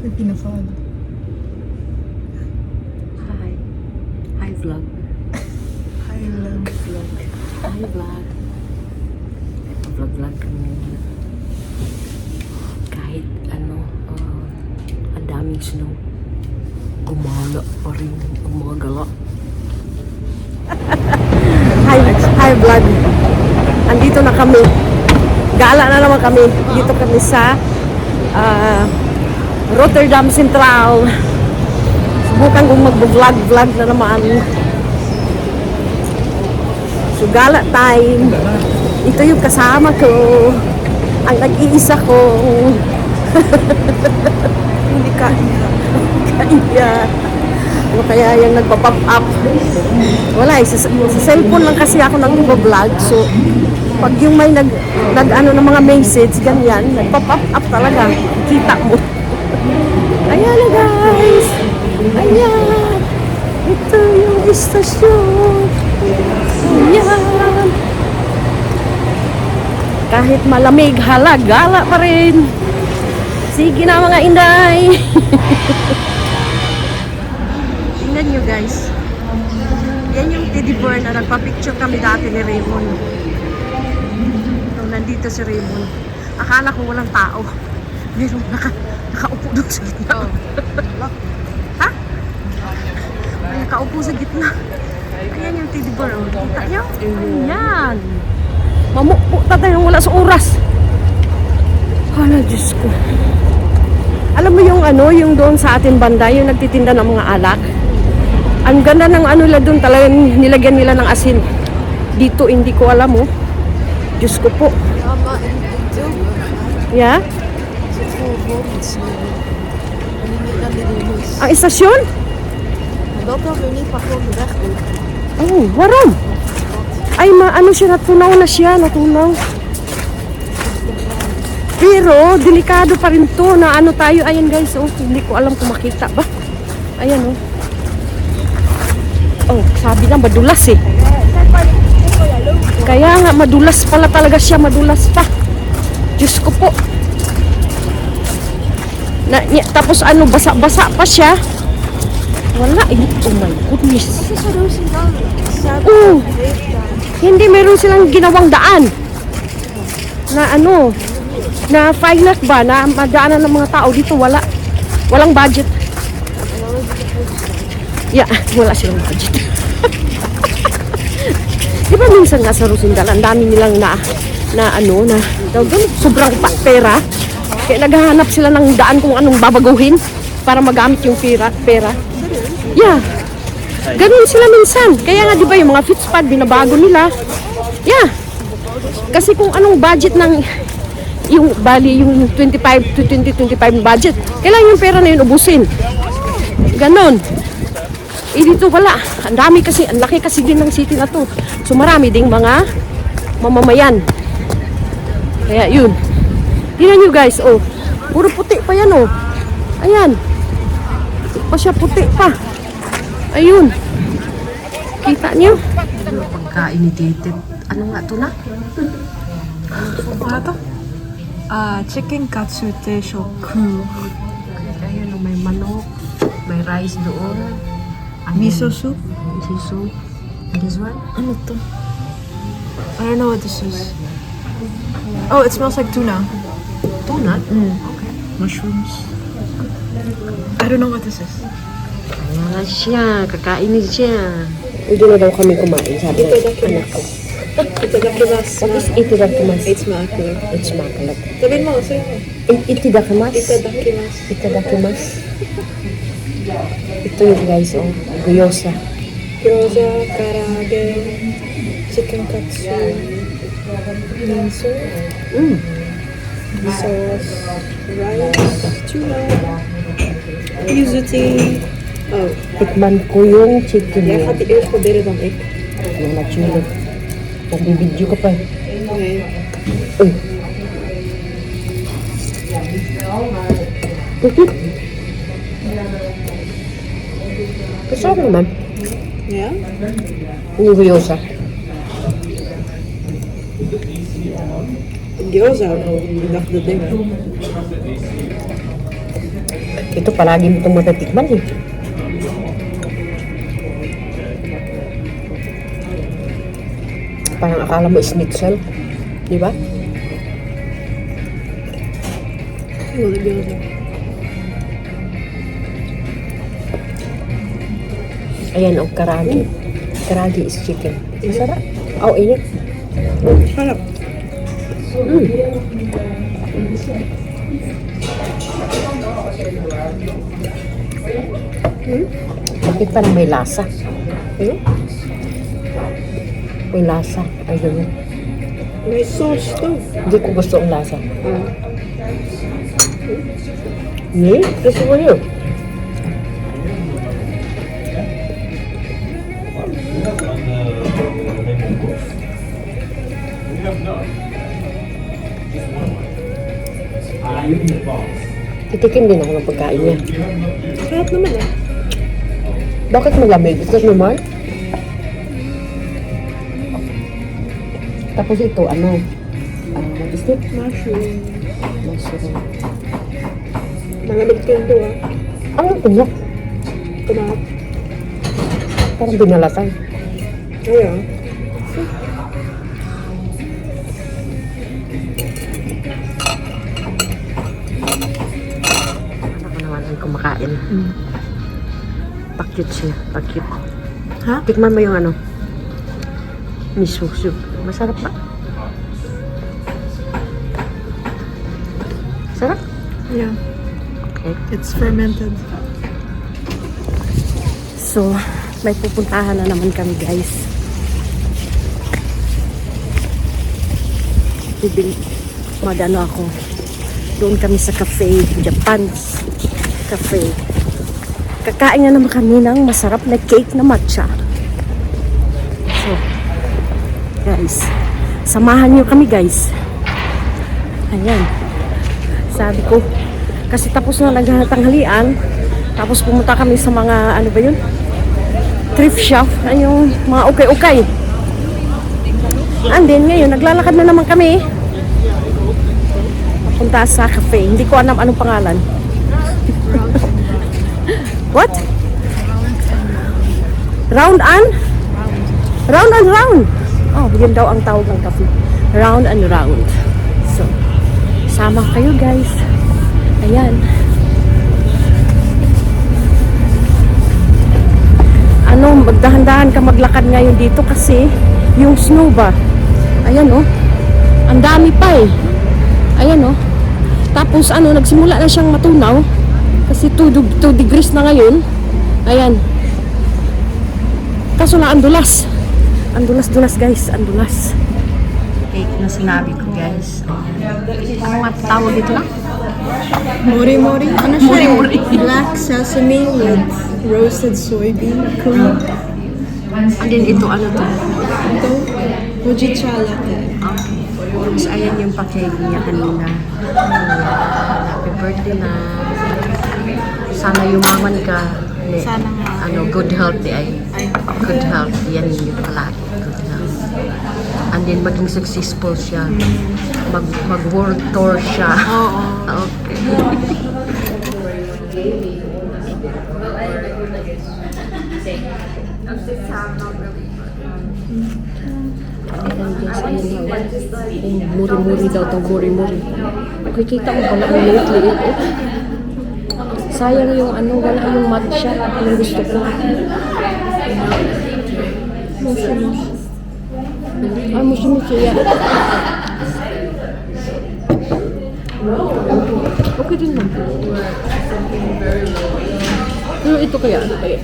May pina-follow. Hi. Hi vlog. Hi, vlog. Hi vlog. Vlog kami ngayon. Kahit ano, ang daming snow. Gumala pa rin ang mga gala. Hi vlog. Andito na kami. Gala na naman kami. Dito kami sa Rotterdam Central. Subukan kong mag-vlog na naman. So gala time. Ito yung kasama ko. Ang nag-iisa ko. Hindi ka. Kaya. Ano kaya yung nagpa-pop up? Wala eh. Sa cellphone lang kasi ako nag-vlog. So, pag yung may nag-ano ng mga message, ganyan, nagpa-pop up talaga. Kita mo. Ayan na guys. Ayan. Ito yung istasyon. Ayan. Kahit malamig, gala pa rin. Sige na mga inday. Tingnan nyo guys. Yan yung teddy bear na nagpa-picture kami dati ni Raymond. Nung nandito si Raymond. Akala ko walang tao. Meron nakaupo doon sa gitna. Ha? May nakaupo sa gitna. Ayan yung teddy bear. Kita nyo? Ayan. Mamukpo tayo wala sa oras. Hala, Diyos ko. Alam mo yung ano, yung doon sa ating banda, yung nagtitinda ng mga alak. Ang ganda ng ano nila doon, talagang nilagyan nila ng asin. Dito, hindi ko alam oh. Diyos ko po. Yeah? Ang istasyon? Oh, waarom? Ay, ano siya, natunaw na siya, natunaw. Pero, delikado pa rin to na ano tayo. Ayan guys, oh, hindi ko alam kung makita ba. Ayan oh. Oh, sabi na madulas eh. Kaya nga, madulas pala talaga siya, madulas pa. Diyos ko po. Tapos ano, basa-basa pa siya. Wala eh. Oh my goodness. Oh, hindi, meron silang ginawang daan. Na ano, na pilot ba, na madaanan ng mga tao dito, wala. Walang budget. Yeah, wala silang budget. Di ba minsan nga sa Rosendal, ang dami nilang na sobrang pera. Kaya naghahanap sila ng daan kung anong babaguhin para magamit yung pera. Yeah. Ganun sila minsan. Kaya nga di ba yung mga Fitzpad, binabago nila. Yeah. Kasi kung anong budget ng yung 25 to 2025 budget, kailangan yung pera na yun ubusin. Ganon. Eh dito wala. Ang dami kasi, ang laki kasi din ng city na to. So marami ding mga mamamayan. Kaya yun. Tingnan nyo guys, oh. Puro puti pa yan, oh. Ayan. Pa siya puti pa. Ayun. Kita nyo? Pagkain ni Tete. Ano nga to na? Ano to? Chicken katsu teishok. Ayun, may manok. May rice doon. Miso soup. Miso soup. And this one? Ano to? I don't know what this is. Oh, it smells like tuna. Tuna? Okay. Mushrooms. I don't know what this is. Wala siya. Kakainin siya. Hindi na daw kami kumain, sabi ng anak ko. Itadakimasu. What is itadakimasu? It's macular. It's makulat. Sabihin mo kasi. Itadakimasu? Itadakimasu. Itadakimasu. Ito yung guys, oh. Gyoza. Gyoza, karage, chicken katsu, miso, sauce, rice, tuna, yuzu tea. Oh, Tikman ko yung chicken jij niya. gaat die eerst proberen dan ik. Yung natulog. Nagbibidyo ka pa. Nee. Uy. Masarap naman. Ja? Yung gyoza. Gyoza, ik dacht dat ding. Ito palagi mo itong matatikman eh. Parang akala mo schnitzel. Di ba? Ayan, oh, karagi. Karagi is chicken. Masarap. Oh, init. Sarap. Bakit parang may lasa? May lasa. Ayun. May sauce to. Hindi ko gusto ang lasa. Gusto mo yun? Titikim din ako ng pagkain niya. Sarap naman eh. Bakit malamig? Is that normal? Tapos ito, ano? What is it? Mushroom. Mushroom. Malamig ko ito ah. Ano ito niya? Kumahat. Parang binalatan. Ayan. Ako naman ay kumakain. Pakit siya. Pakit. Ha? Tikman mo yung ano? Miso soup. Masarap ba? Sarap? Yeah. Okay. It's fermented. So, may pupuntahan na naman kami, guys. Magano ako. Doon kami sa cafe, Japan's cafe. Kakain na naman kami ng masarap na cake na matcha. So, guys, samahan niyo kami, guys. Ayan. Sabi ko, kasi tapos na naghatanghalian, tapos pumunta kami sa mga, ano ba yun? Thrift shop, ay yung mga ukay-ukay. And then ngayon, naglalakad na naman kami. Papunta sa cafe. Hindi ko alam anong pangalan. What? Round and? Round and round. Oh, yun daw ang tawag ng cafe. Round and round. So, sama kayo guys. Ayan. Ano, magdahan-dahan ka maglakad ngayon dito kasi yung snow ba? Ayan oh. Ang dami pa eh. Ayan oh. Tapos ano, nagsimula na siyang matunaw. Kasi 2 degrees na ngayon. Ayan. Kaso na andulas. Andulas-dulas guys. Andulas. Cake na sinabi ko guys. Ano nga tawag dito na? Mori-mori. Ano siya? Mori-mori. Black sesame with roasted soybean cream. And then ito ano to? Ito, hojicha latte. Okay. Tapos ayan yung pa-cake niya kanina. Happy birthday na. Sana yumaman ka. Sana nga. Ano, good health ay. Good health. Yan yung palagi. Good health. And then maging successful siya. Mag-world tour siya. Oo. Okay. Muri-muri daw itong muri-muri. Kikita mo pala ang liit-liit. Sayang yung ano, wala yung matcha. Yung gusto ko. Ah, mushi-mushi yan. Okay din lang. Pero ito kaya, ano kaya?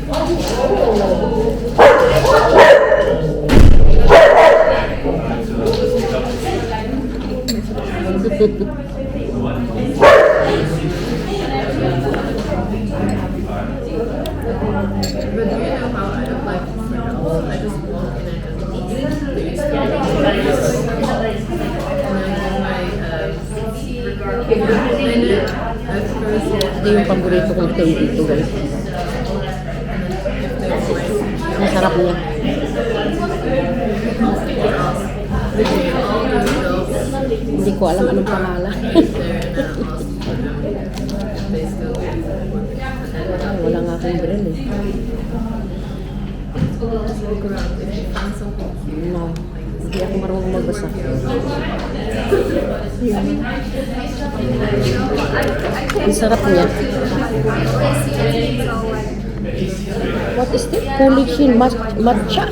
Ito yung paborito kong cake dito guys. Ang sarap niya. Hindi ko alam anong pangalan. libre eh. No, hindi ako marunong magbasa. Ang sarap niya. What is this? Kulichin matcha.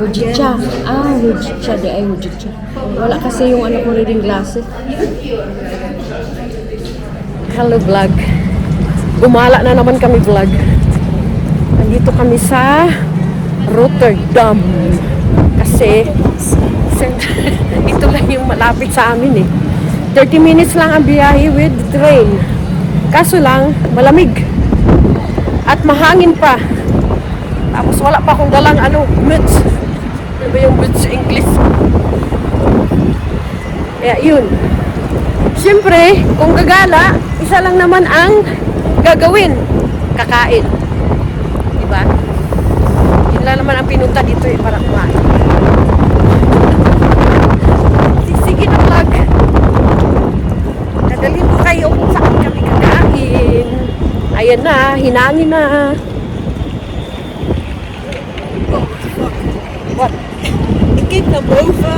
Hujicha. Hujicha. Di ay hujicha. Wala kasi yung ano ko reading glasses. Hello vlog. Gumala na naman kami vlog. Nandito kami sa Rotterdam. Kasi ito lang yung malapit sa amin eh. 30 minutes lang ang biyahe with train. Kaso lang, malamig. At mahangin pa. Tapos wala pa akong dalang boots. Ano ba yung boots sa English? Kaya yun. Siyempre, kung gagala, isa lang naman ang gagawin. Kakain. Diba? Yun lang naman ang pinunta dito eh, para kumain. Sige na vlog. Dadalhin ko kayo kung saan kami kakain. Ayan na, hinangin na. What? Ikip na bofa.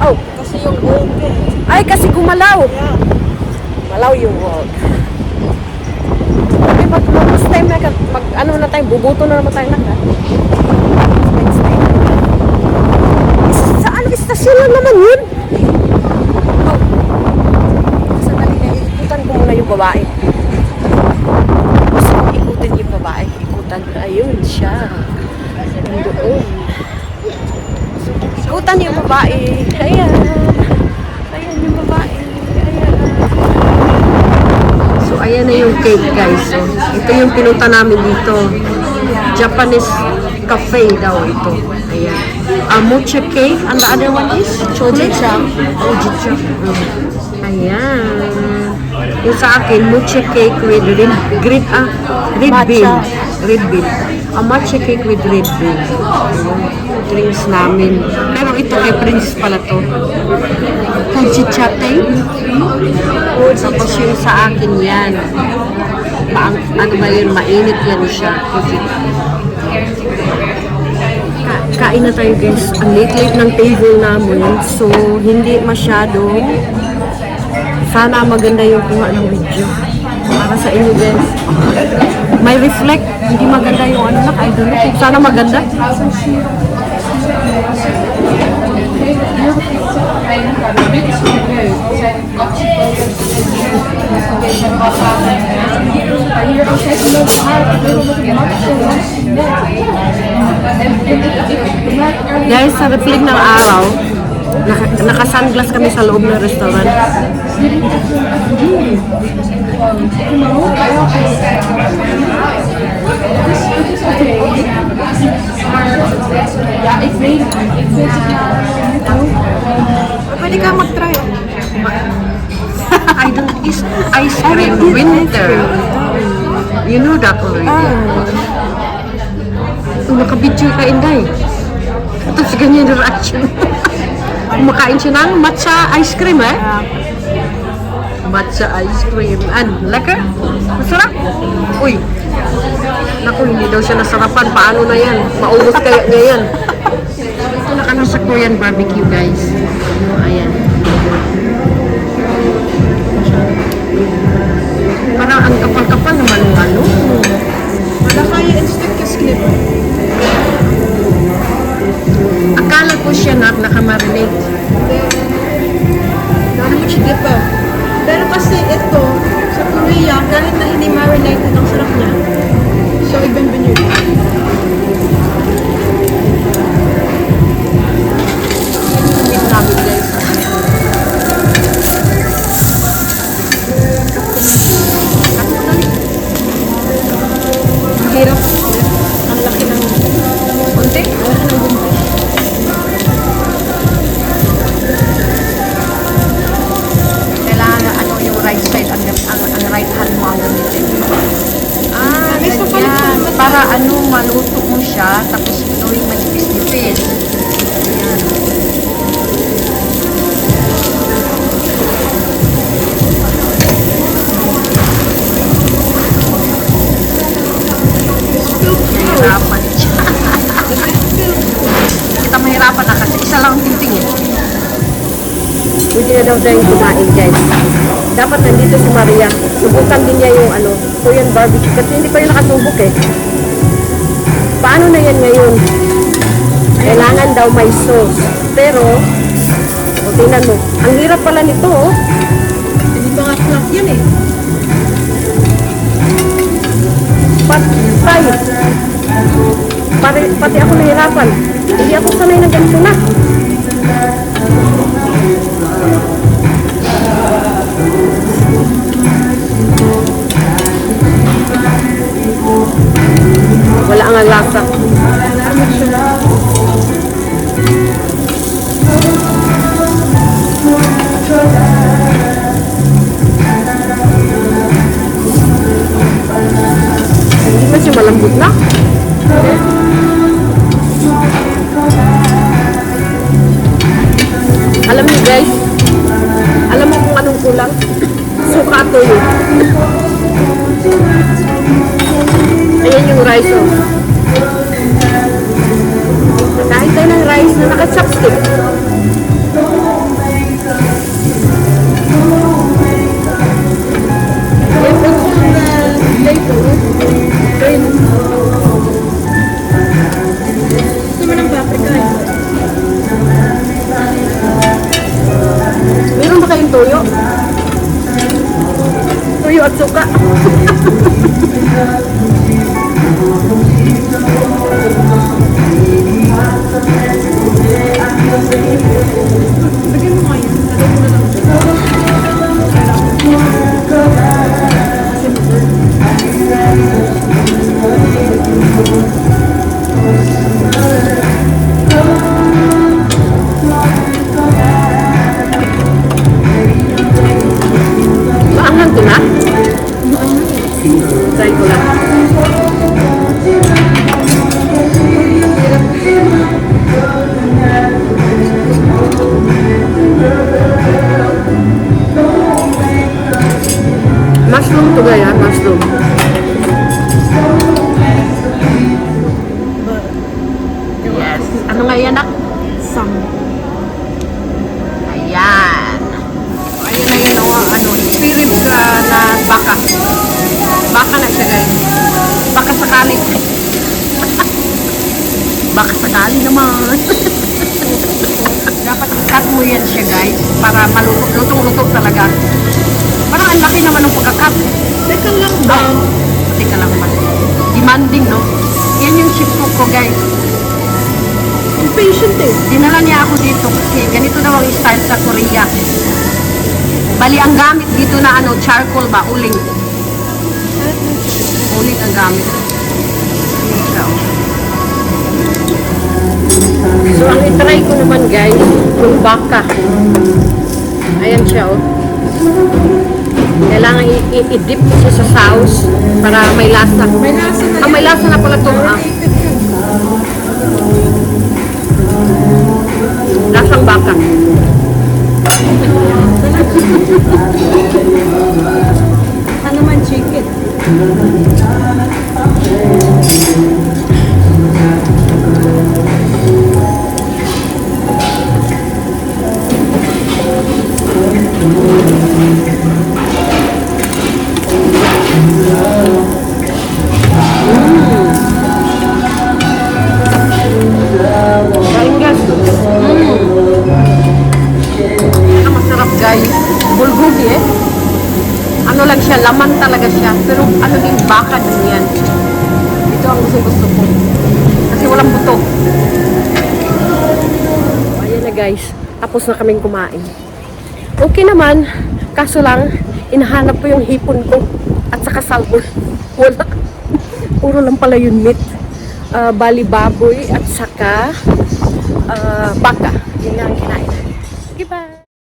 Oh, Kasi yung open. ay kasi gumalaw. Yeah. Malaw yung world. Okay, mag-last time na, ano na tayo, bubuto na naman tayo lang ha. Next time. Sa ano, istasyon lang naman yun? Oh. Sandali na, ikutan ko muna yung babae. Gusto ko ikutin yung babae. Ikutan, ayun siya. Nandoon. Ikutan yung babae. Ayan. Ayan yung babae. Ayan. So, ayan na yung cake, guys. So, ito yung pinunta namin dito. Japanese cafe daw ito. Ayan. Mocha cake. And the other one is? Chojicha. Chojicha. Ayan. Yung sa akin, mocha cake with red bean. Red bean. A matcha cake with red bean. Drinks namin. Pero ito kay Prince pala to. Hojichate. Tapos yung sa akin yan. Ano ba yun? Mainit yan siya. Kain na tayo guys. Ang late-late ng table namin. So, hindi masyado. Sana maganda yung kuha ng video. Para sa inyo guys. May reflect. Hindi maganda yung ano na. I don't know. Sana maganda. Guys, sa reflect ng araw, naka-sunglass kami sa loob ng restaurant. Pwede ka mag-try. I don't eat ice cream winter. You know that already. Nakabidyo ka, Inday. Tapos ganyan yung reaction. Kumakain siya ng matcha ice cream, eh? Matcha ice cream. Lekker? Masarap? Uy. Naku, hindi daw siya nasarapan. Paano na yan? Maubos kaya niya yan. Ito na ka na sa Korean barbecue, guys. Ayan. Parang ang kapal-kapal naman ng ano. Wala kaya instant ka slip. Akala ko siya nakamarinate. Dami mo chili pa. Pero kasi ito, sa Korea, kahit na hindi marinated, ang sarap niya. So, ibang yun. Meat namin, guys. Hirap. Ang laki ng konti. Ang laki ng bumbu. Kailangan yung right side, ang right hand mo ang gamitin. Pwede na daw tayong kumain, guys. Dapat nandito si Maria. Subukan din niya yung Korean barbecue. Kasi hindi pa yun nakasubok eh. Paano na yan ngayon? Kailangan daw may sauce. Pero, tingnan mo. Ang hirap pala nito, oh. Hindi pa nga flat yan eh. Pati ako nahirapan. Hindi ako sanay ng ganito na. Wala ang lasa. Hindi ba siya malambot na? Alam niyo guys, alam mo kung anong kulang? Suka toyo. Ayan yung rice, oh. Nakain tayo ng rice na naka-chopstick. Meron ba kayong toyo? Toyo at suka. Lagyan mo nga yun. Maanghang ko na? Try ko lang. Mushroom to gaya, mushroom. Yes. Ano nga yan, nak? Sam. Ayan. Ayun na yan, spirit na baka. Baka na siya, guys. Baka sakali. Baka sakali naman. Dapat i-cut mo yan siya, guys, para malutong-lutong talaga. Parang ang laki naman ng pagka-cut. Teka lang ba? Teka lang ba? Demanding, no? Yan yung chef cook ko, guys. Impatient eh. Dinala niya ako dito kasi ganito daw ang style sa Korea. Bali, ang gamit dito na charcoal ba? Uling. Uling ang gamit. So, ang itry ko naman, guys, yung baka. Ayan siya, oh. Kailangan i-dip siya sa sauce para may lasa. May lasa na May lasa na pala itong lasang baka. Ano man chicken? Kain guys. Ang masarap guys. Bulgogi eh. Ano lang siya, laman talaga siya. Pero ano din, baka din yan. Ito ang gusto ko. Kasi walang buto. Ayan na guys. Tapos na kaming kumain. Okay naman. Kaso lang, inahanap ko yung hipon ko. At saka salmon. Wala. Puro lang pala yung meat. Bali baboy at saka baka. Yun nga ang kinain. Sige, bye!